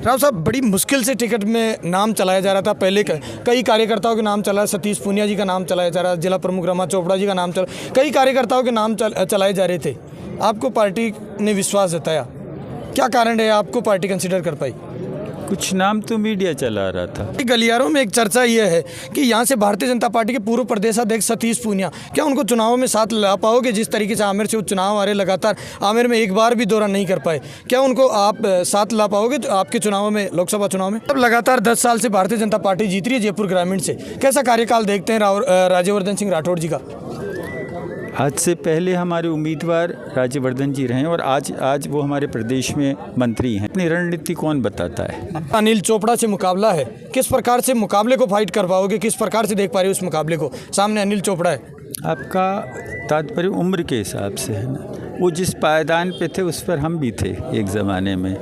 राव साहब, बड़ी मुश्किल से टिकट में नाम चलाया जा रहा था। पहले कई कार्यकर्ताओं के नाम चला, सतीश पूनिया जी का नाम चलाया जा रहा, जिला प्रमुख रमा चोपड़ा जी का नाम चला, कई कार्यकर्ताओं के नाम चलाए जा रहे थे। आपको पार्टी ने विश्वास जताया, क्या कारण है आपको पार्टी कंसिडर कर पाई? कुछ नाम तो मीडिया चला रहा था। गलियारों में एक चर्चा यह है कि यहाँ से भारतीय जनता पार्टी के पूर्व प्रदेशाध्यक्ष सतीश पूनिया, क्या उनको चुनाव में साथ ला पाओगे? जिस तरीके से आमेर से चुनाव आ रहे लगातार, आमेर में एक बार भी दौरा नहीं कर पाए, क्या उनको आप साथ ला पाओगे आपके चुनाव में, लोकसभा चुनाव में? अब लगातार 10 साल से भारतीय जनता पार्टी जीत रही है जयपुर ग्रामीण से। कैसा कार्यकाल देखते हैं राज्यवर्धन सिंह राठौड़ जी का? आज से पहले हमारे उम्मीदवार राज्यवर्धन जी रहे और आज वो हमारे प्रदेश में मंत्री हैं। अपनी रणनीति कौन बताता है? अनिल चोपड़ा से मुकाबला है, किस प्रकार से मुकाबले को फाइट कर पाओगे? किस प्रकार से देख पा रहे हो उस मुकाबले को? सामने अनिल चोपड़ा है। आपका तात्पर्य उम्र के हिसाब से है ना? वो जिस पायदान पे थे उस पर हम भी थे एक ज़माने में।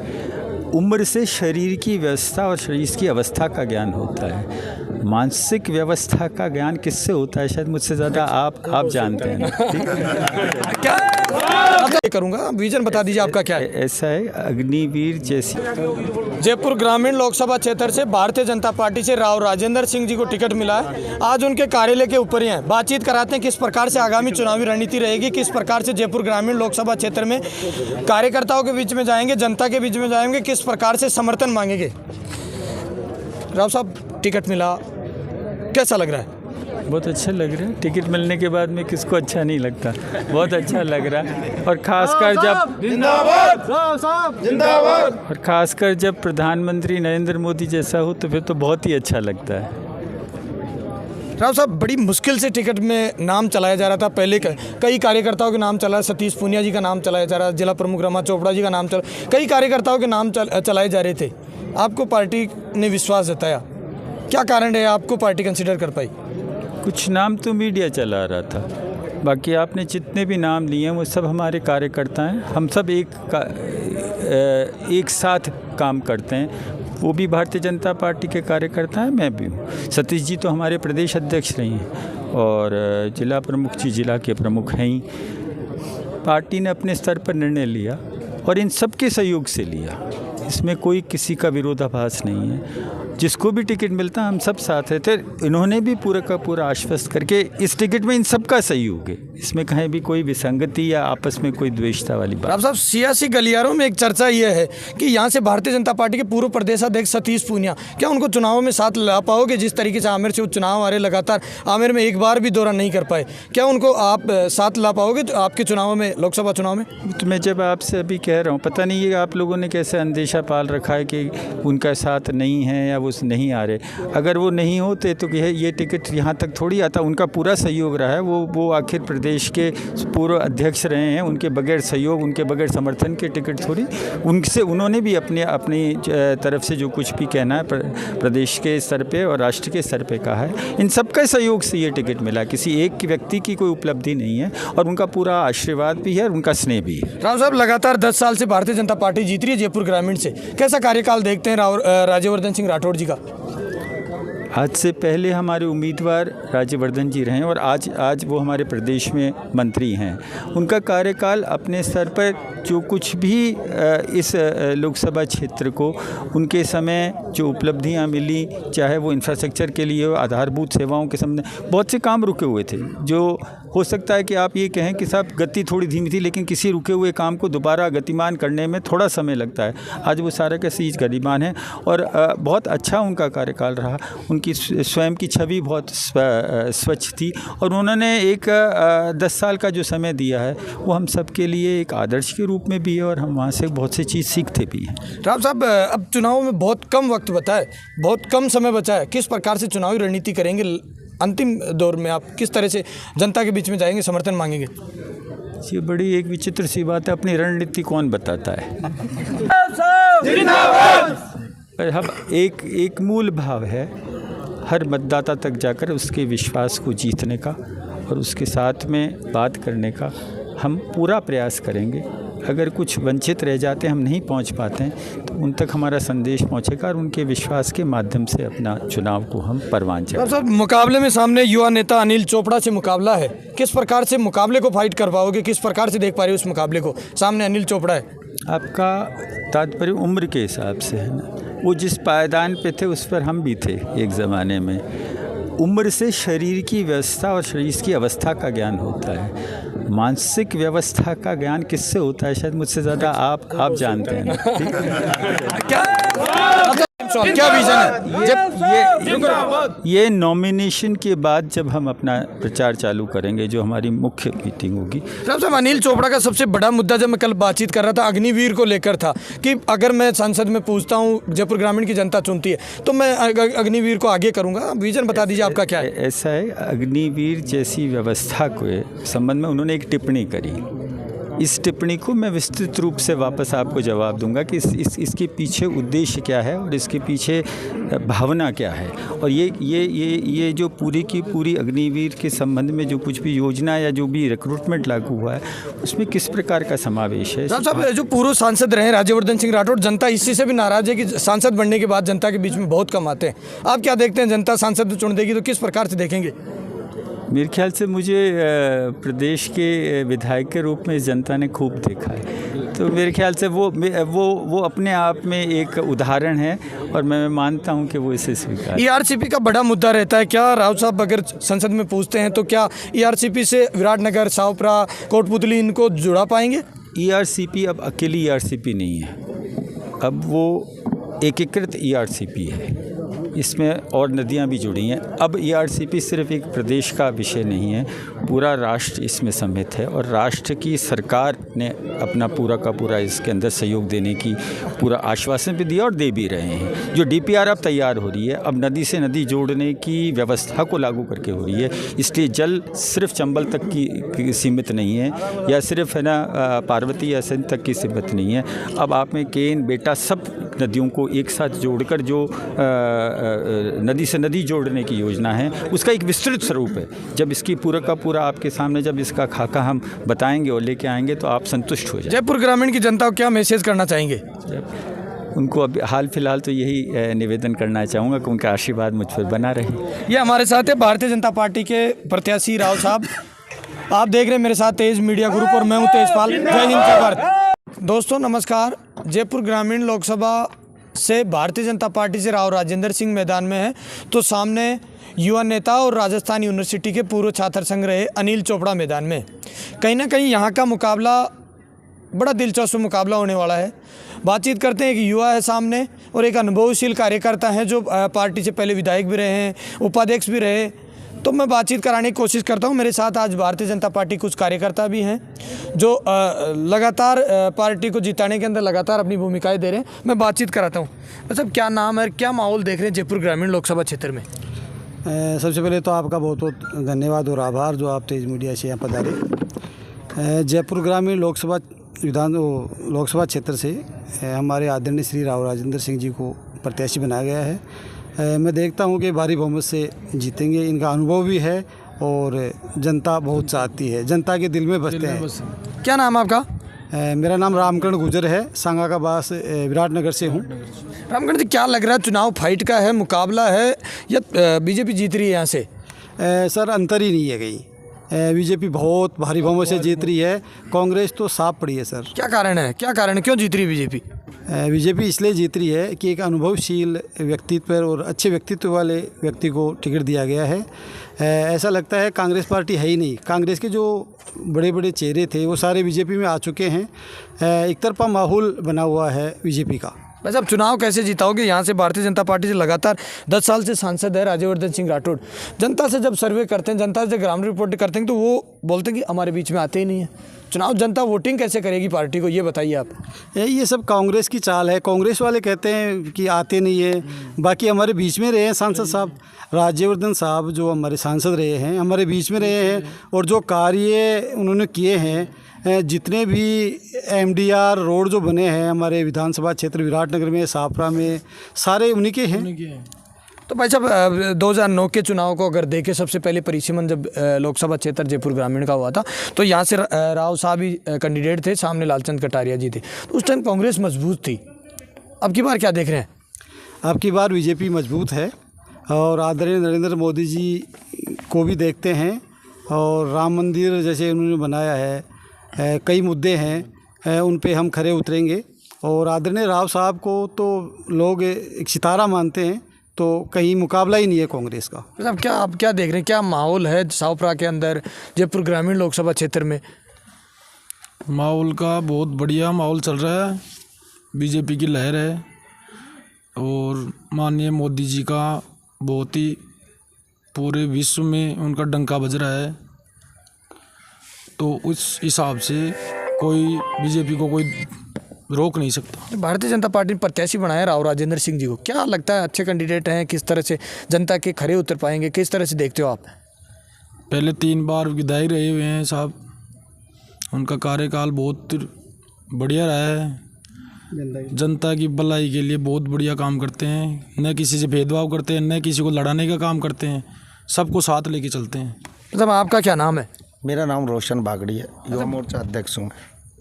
उम्र से शरीर की व्यवस्था और शरीर की अवस्था का ज्ञान होता है। मानसिक व्यवस्था का ज्ञान किससे होता है? शायद मुझसे ज़्यादा आप जानते हैं ना। क्या करूँगा, विजन बता दीजिए आपका क्या है? ऐसा है, अग्निवीर जैसी। जयपुर ग्रामीण लोकसभा क्षेत्र से भारतीय जनता पार्टी से राव राजेंद्र सिंह जी को टिकट मिला है। आज उनके कार्यालय के ऊपर ही हैं, बातचीत कराते हैं किस प्रकार से आगामी चुनावी रणनीति रहेगी, किस प्रकार से जयपुर ग्रामीण लोकसभा क्षेत्र में कार्यकर्ताओं के बीच में जाएंगे, जनता के बीच में जाएंगे, किस प्रकार से समर्थन मांगेंगे। राव साहब, टिकट मिला, कैसा लग रहा है? बहुत अच्छा लग रहा है। टिकट मिलने के बाद में किसको अच्छा नहीं लगता? बहुत अच्छा लग रहा है। और खासकर जब जिंदाबाद और खासकर जब प्रधानमंत्री नरेंद्र मोदी जैसा हो तो फिर तो बहुत ही अच्छा लगता है। राव साहब, बड़ी मुश्किल से टिकट में नाम चलाया जा रहा था। पहले कई कार्यकर्ताओं के नाम चला, सतीश पूनिया जी का नाम चलाया जा रहा, जिला प्रमुख रमा चोपड़ा जी का नाम चला, कई कार्यकर्ताओं के नाम चलाए जा रहे थे। आपको पार्टी ने विश्वास जताया, क्या कारण है आपको पार्टी कंसिडर कर पाई? कुछ नाम तो मीडिया चला रहा था, बाकी आपने जितने भी नाम लिए हैं वो सब हमारे कार्यकर्ता हैं। हम सब एक साथ काम करते हैं। वो भी भारतीय जनता पार्टी के कार्यकर्ता हैं, मैं भी हूँ। सतीश जी तो हमारे प्रदेश अध्यक्ष रही हैं और जिला प्रमुख जी जिला के प्रमुख हैं ही। पार्टी ने अपने स्तर पर निर्णय लिया और इन सब के सहयोग से लिया। इसमें कोई किसी का विरोधाभास नहीं है। जिसको भी टिकट मिलता हम सब साथ रहते। इन्होंने भी पूरा का पूरा आश्वस्त करके इस टिकट में इन सब का सहयोग है। इसमें कहीं भी कोई विसंगति या आपस में कोई द्वेषता वाली बात। साहब, सियासी गलियारों में एक चर्चा यह है कि यहाँ से भारतीय जनता पार्टी के पूर्व प्रदेशाध्यक्ष सतीश पूनिया, क्या उनको चुनाव में साथ ला पाओगे? जिस तरीके से आमेर से चुनाव आ रहे लगातार, आमेर में एक बार भी दौरा नहीं कर पाए, क्या उनको आप साथ ला पाओगे आपके चुनाव में, लोकसभा चुनाव में? तो मैं जब आपसे अभी कह रहा हूँ, पता नहीं ये आप लोगों ने कैसे अंदेशा पाल रखा है कि उनका साथ नहीं है या वो नहीं आ रहे। अगर वो नहीं होते तो ये टिकट यहाँ तक थोड़ी आता। उनका पूरा सहयोग रहा है। वो आखिर प्रदेश के पूर्व अध्यक्ष रहे हैं। उनके बगैर सहयोग, उनके बगैर समर्थन के टिकट थोड़ी। उनसे उन्होंने भी अपनी तरफ से जो कुछ भी कहना है प्रदेश के स्तर पे और राष्ट्र के स्तर पे कहा है। इन सबका सहयोग से ये टिकट मिला। किसी एक व्यक्ति की कोई उपलब्धि नहीं है और उनका पूरा आशीर्वाद भी है और उनका स्नेह भी है। राव साहब, लगातार 10 साल से भारतीय जनता पार्टी जीत रही है जयपुर ग्रामीण से। कैसा कार्यकाल देखते हैं राज्यवर्धन सिंह राठौड़ जी का? आज से पहले हमारे उम्मीदवार राज्यवर्धन जी रहे और आज वो हमारे प्रदेश में मंत्री हैं। उनका कार्यकाल अपने स्तर पर जो कुछ भी इस लोकसभा क्षेत्र को उनके समय जो उपलब्धियां मिली, चाहे वो इंफ्रास्ट्रक्चर के लिए हो, आधारभूत सेवाओं के संबंध, बहुत से काम रुके हुए थे। जो हो सकता है कि आप ये कहें कि साहब गति थोड़ी धीमी थी, लेकिन किसी रुके हुए काम को दोबारा गतिमान करने में थोड़ा समय लगता है। आज वो सारा का चीज़ गतिमान है और बहुत अच्छा उनका कार्यकाल रहा। उनकी स्वयं की छवि बहुत स्वच्छ थी और उन्होंने एक 10 साल का जो समय दिया है वो हम सब के लिए एक आदर्श के रूप में भी है और हम वहाँ से बहुत सी चीज़ सीखते भी हैं। राव साहब, अब चुनाव में बहुत कम वक्त बचा है, बहुत कम समय बचा है, किस प्रकार से चुनावी रणनीति करेंगे? अंतिम दौर में आप किस तरह से जनता के बीच में जाएंगे, समर्थन मांगेंगे? ये बड़ी एक विचित्र सी बात है। अपनी रणनीति कौन बताता है? पर हम एक मूल भाव है हर मतदाता तक जाकर उसके विश्वास को जीतने का और उसके साथ में बात करने का हम पूरा प्रयास करेंगे। अगर कुछ वंचित रह जाते, हम नहीं पहुंच पाते हैं, तो उन तक हमारा संदेश पहुंचेगा और उनके विश्वास के माध्यम से अपना चुनाव को हम परवान चढ़ाएंगे। साहब, मुकाबले में सामने युवा नेता अनिल चोपड़ा से मुकाबला है। किस प्रकार से मुकाबले को फाइट कर पाओगे? किस प्रकार से देख पा रहे हो उस मुकाबले को? सामने अनिल चोपड़ा है। आपका तात्पर्य उम्र के हिसाब से है ना? वो जिस पायदान पे थे उस पर हम भी थे एक ज़माने में। उम्र से शरीर की व्यवस्था और शरीर की अवस्था का ज्ञान होता है, मानसिक व्यवस्था का ज्ञान किससे होता है शायद मुझसे ज़्यादा आप जानते हैं ना। ठीक है? क्या विजन है जब ये नॉमिनेशन के बाद जब हम अपना प्रचार चालू करेंगे, जो हमारी मुख्य मीटिंग होगी। साहब, अनिल चोपड़ा का सबसे बड़ा मुद्दा जब मैं कल बातचीत कर रहा था अग्निवीर को लेकर था कि अगर मैं संसद में पूछता हूँ, जयपुर ग्रामीण की जनता चुनती है तो मैं अग्निवीर को आगे करूँगा। विजन बता दीजिए आपका क्या है? ऐसा है, अग्निवीर जैसी व्यवस्था के संबंध में उन्होंने एक टिप्पणी करी। इस टिप्पणी को मैं विस्तृत रूप से वापस आपको जवाब दूंगा कि इसके पीछे उद्देश्य क्या है और इसके पीछे भावना क्या है, और ये जो पूरी की पूरी अग्निवीर के संबंध में जो कुछ भी योजना या जो भी रिक्रूटमेंट लागू हुआ है उसमें किस प्रकार का समावेश है। साहब, जो पूर्व सांसद रहे राज्यवर्धन सिंह राठौड़, जनता इसी से भी नाराज है कि सांसद बनने के बाद जनता के बीच में बहुत कम आते हैं। आप क्या देखते हैं, जनता सांसद चुन देगी तो किस प्रकार से देखेंगे? मेरे ख्याल से मुझे प्रदेश के विधायक के रूप में इस जनता ने खूब देखा है, तो मेरे ख्याल से वो अपने आप में एक उदाहरण है और मैं मानता हूं कि वो इसे स्वीकार। ईआरसीपी का बड़ा मुद्दा रहता है। क्या राव साहब अगर संसद में पूछते हैं तो क्या ईआरसीपी से विराटनगर, शाहपुरा, कोटपुतली इनको जुड़ा पाएंगे? ईआरसीपी अब अकेली ईआरसीपी नहीं है, अब वो एकीकृत ईआरसीपी है, इसमें और नदियां भी जुड़ी हैं। अब ईआरसीपी सिर्फ एक प्रदेश का विषय नहीं है, पूरा राष्ट्र इसमें सम्मिलित है और राष्ट्र की सरकार ने अपना पूरा का पूरा इसके अंदर सहयोग देने की पूरा आश्वासन भी दिया और दे भी रहे हैं। जो डीपीआर अब तैयार हो रही है, अब नदी से नदी जोड़ने की व्यवस्था को लागू करके हो रही है, इसलिए जल सिर्फ चंबल तक की सीमित नहीं है या सिर्फ है ना पार्वती या सिंध तक की सीमित नहीं है। अब आप में केन, बेटा सब नदियों को एक साथ जोड़कर जो नदी से नदी जोड़ने की योजना है उसका एक विस्तृत स्वरूप है। जब इसकी पूरा का पूरा आपके सामने जब इसका खाका हम बताएंगे और लेके आएंगे तो आप संतुष्ट हो जाएंगे। जयपुर ग्रामीण की जनता को क्या मैसेज करना चाहेंगे? उनको अभी हाल फिलहाल तो यही निवेदन करना चाहूँगा कि उनका आशीर्वाद मुझ पर बना रहे। ये हमारे साथ है भारतीय जनता पार्टी के प्रत्याशी राव साहब। आप देख रहे हैं मेरे साथ तेज मीडिया ग्रुप और मैं हूँ तेजपाल। जय हिंद, जय भारत। दोस्तों नमस्कार। जयपुर ग्रामीण लोकसभा से भारतीय जनता पार्टी से राव राजेंद्र सिंह मैदान में है, तो सामने युवा नेता और राजस्थान यूनिवर्सिटी के पूर्व छात्र संघ रहे अनिल चोपड़ा मैदान में। कहीं ना कहीं यहाँ का मुकाबला बड़ा दिलचस्प मुकाबला होने वाला है। बातचीत करते हैं, एक युवा है सामने और एक अनुभवशील कार्यकर्ता हैं जो पार्टी से पहले विधायक भी रहे हैं, उपाध्यक्ष भी रहे। तो मैं बातचीत कराने की कोशिश करता हूं। मेरे साथ आज भारतीय जनता पार्टी कुछ कार्यकर्ता भी हैं जो लगातार पार्टी को जिताने के अंदर लगातार अपनी भूमिकाएं दे रहे हैं। मैं बातचीत कराता हूं। मतलब क्या नाम है, क्या माहौल देख रहे हैं जयपुर ग्रामीण लोकसभा क्षेत्र में? सबसे पहले तो आपका बहुत बहुत धन्यवाद और आभार जो आप तेज मीडिया से यहाँ पधारे। जयपुर ग्रामीण लोकसभा क्षेत्र से हमारे आदरणीय श्री राव राजेंद्र सिंह जी को प्रत्याशी बनाया गया है। मैं देखता हूं कि भारी बहुमत से जीतेंगे। इनका अनुभव भी है और जनता बहुत चाहती है, जनता के दिल में बसते हैं। क्या नाम है आपका? मेरा नाम रामकरण गुजर है, सांगा का बास विराटनगर से हूं। रामकरण जी, क्या लग रहा है, चुनाव फाइट का है, मुकाबला है या बीजेपी जीत रही है यहाँ से? सर अंतर ही नहीं है कहीं। बीजेपी बहुत भारी बहुमत से जीत रही है, कांग्रेस तो साफ पड़ी है। सर क्या कारण है, क्या कारण, क्यों जीत रही है बीजेपी? बीजेपी इसलिए जीत रही है कि एक अनुभवशील व्यक्तित्व और अच्छे व्यक्तित्व वाले व्यक्ति को टिकट दिया गया है। ऐसा लगता है कांग्रेस पार्टी है ही नहीं। कांग्रेस के जो बड़े बड़े चेहरे थे वो सारे बीजेपी में आ चुके हैं। एक तरफा माहौल बना हुआ है बीजेपी का। वैसे अब चुनाव कैसे जीताओगे? यहाँ से भारतीय जनता पार्टी से लगातार 10 साल से सांसद है राज्यवर्धन सिंह राठौड़। जनता से जब सर्वे करते हैं, जनता से ग्राउंड रिपोर्ट करते हैं तो वो बोलते हैं कि हमारे बीच में आते ही नहीं है। चुनाव जनता वोटिंग कैसे करेगी पार्टी को, ये बताइए आप। ये सब कांग्रेस की चाल है। कांग्रेस वाले कहते हैं कि आते नहीं है, बाकी हमारे बीच में रहे हैं सांसद साहब। राज्यवर्धन साहब जो हमारे सांसद रहे हैं, हमारे बीच में रहे हैं और जो कार्य उन्होंने किए हैं, जितने भी एमडीआर रोड जो बने हैं हमारे विधानसभा क्षेत्र विराटनगर में, शाहपुरा में, सारे उन्हीं के हैं। तो भाई साहब 2009 के चुनाव को अगर देखें, सबसे पहले परिसीमन जब लोकसभा क्षेत्र जयपुर ग्रामीण का हुआ था तो यहाँ से राव साहब ही कैंडिडेट थे, सामने लालचंद कटारिया जी थे। तो उस टाइम कांग्रेस मजबूत थी। अब की बार क्या देख रहे हैं? अब की बार बीजेपी मजबूत है और आदरणीय नरेंद्र मोदी जी को भी देखते हैं और राम मंदिर जैसे उन्होंने बनाया है, कई मुद्दे हैं उन पे हम खरे उतरेंगे और आदरणीय राव साहब को तो लोग एक सितारा मानते हैं, तो कहीं मुकाबला ही नहीं है कांग्रेस का। साहब क्या आप क्या देख रहे हैं, क्या माहौल है शाहपुरा के अंदर जयपुर ग्रामीण लोकसभा क्षेत्र में? माहौल का बहुत बढ़िया माहौल चल रहा है, बीजेपी की लहर है और माननीय मोदी जी का बहुत ही पूरे विश्व में उनका डंका बज रहा है, तो उस हिसाब से कोई बीजेपी को कोई रोक नहीं सकता। भारतीय जनता पार्टी ने प्रत्याशी बनाया राव राजेंद्र सिंह जी को, क्या लगता है अच्छे कैंडिडेट हैं? किस तरह से जनता के खरे उतर पाएंगे? किस तरह से देखते हो आप? पहले 3 बार विधायक रहे हुए हैं साहब, उनका कार्यकाल बहुत बढ़िया रहा है, जनता की भलाई के लिए बहुत बढ़िया काम करते हैं, न किसी से भेदभाव करते हैं, न किसी को लड़ाने का काम करते हैं, सबको साथ लेके चलते हैं। मतलब आपका क्या नाम है? मेरा नाम रोशन बागड़ी है, युवा मोर्चा अध्यक्ष हूँ।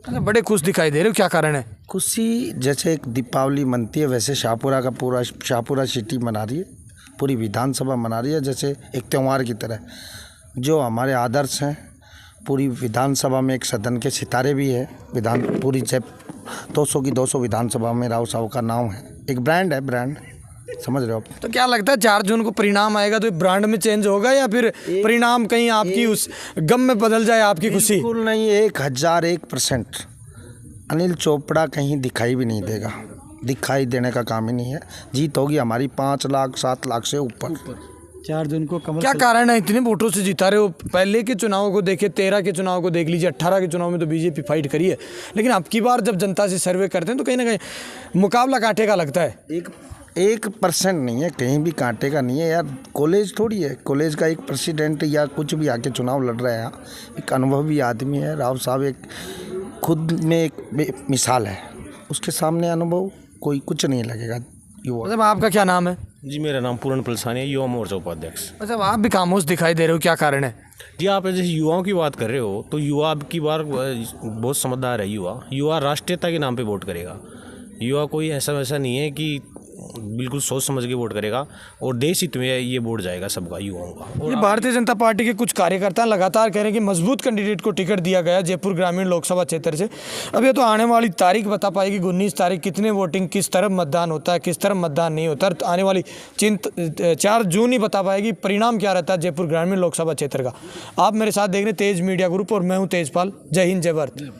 अच्छा, बड़े खुश दिखाई दे रहे हो, क्या कारण है? खुशी जैसे एक दीपावली मनती है वैसे शाहपुरा सिटी मना रही है, पूरी विधानसभा मना रही है जैसे एक त्यौहार की तरह। जो हमारे आदर्श हैं, पूरी विधानसभा में एक सदन के सितारे भी है, पूरी 200 की 200 विधानसभा में राव साहब का नाम है, एक ब्रांड है, ब्रांड समझ रहे हो आप। तो क्या लगता है 4 जून को परिणाम आएगा तो ब्रांड में चेंज होगा या फिर परिणाम कहीं आपकी उस गम में बदल जाए आपकी खुशी? बिल्कुल नहीं, 1001% अनिल चोपड़ा कहीं दिखाई भी नहीं देगा, दिखाई देने का काम ही नहीं है। जीत होगी हमारी 5 लाख 7 लाख से ऊपर। 4 जून को कमल। क्या कारण है इतने वोटों से जीता रहे हो? पहले के चुनाव को देखिए, 13 के चुनाव को देख लीजिए, 18 के चुनाव में तो बीजेपी फाइट करी है, लेकिन अब की बार जब जनता से सर्वे करते हैं तो कहीं ना कहीं मुकाबला कांटे का लगता है। 1% नहीं है, कहीं भी कांटे का नहीं है यार। कॉलेज थोड़ी है, कॉलेज का एक प्रेसिडेंट या कुछ भी आके चुनाव लड़ रहा है, एक अनुभवी आदमी है राव साहब, एक खुद में एक मिसाल है, उसके सामने अनुभव कोई कुछ नहीं लगेगा। युवा। मतलब आपका क्या नाम है? जी मेरा नाम पूर्ण पलसानी है, युवा मोर्चा उपाध्यक्ष। अच्छा, आप भी खामोश दिखाई दे रहे हो, क्या कारण है? जी आप जैसे युवाओं की बात कर रहे हो तो युवा अब की बार बहुत समझदार है। युवा राष्ट्रीयता के नाम पे वोट करेगा। युवा कोई ऐसा वैसा नहीं है कि बिल्कुल सोच समझ के वोट करेगा, और देश हित में ये वोट जाएगा सबका, युवाओं का। ये भारतीय जनता पार्टी के कुछ कार्यकर्ता लगातार कह रहे हैं कि मजबूत कैंडिडेट को टिकट दिया गया जयपुर ग्रामीण लोकसभा क्षेत्र से। अब ये तो आने वाली तारीख बता पाएगी, 19 तारीख कितने वोटिंग, किस तरफ मतदान होता है, किस तरफ मतदान नहीं होता, तो आने वाली 4 जून ही बता पाएगी परिणाम क्या रहता है जयपुर ग्रामीण लोकसभा क्षेत्र का। आप मेरे साथ देख रहे हैं तेज मीडिया ग्रुप और मैं हूँ तेजपाल। जय हिंद, जय भारत।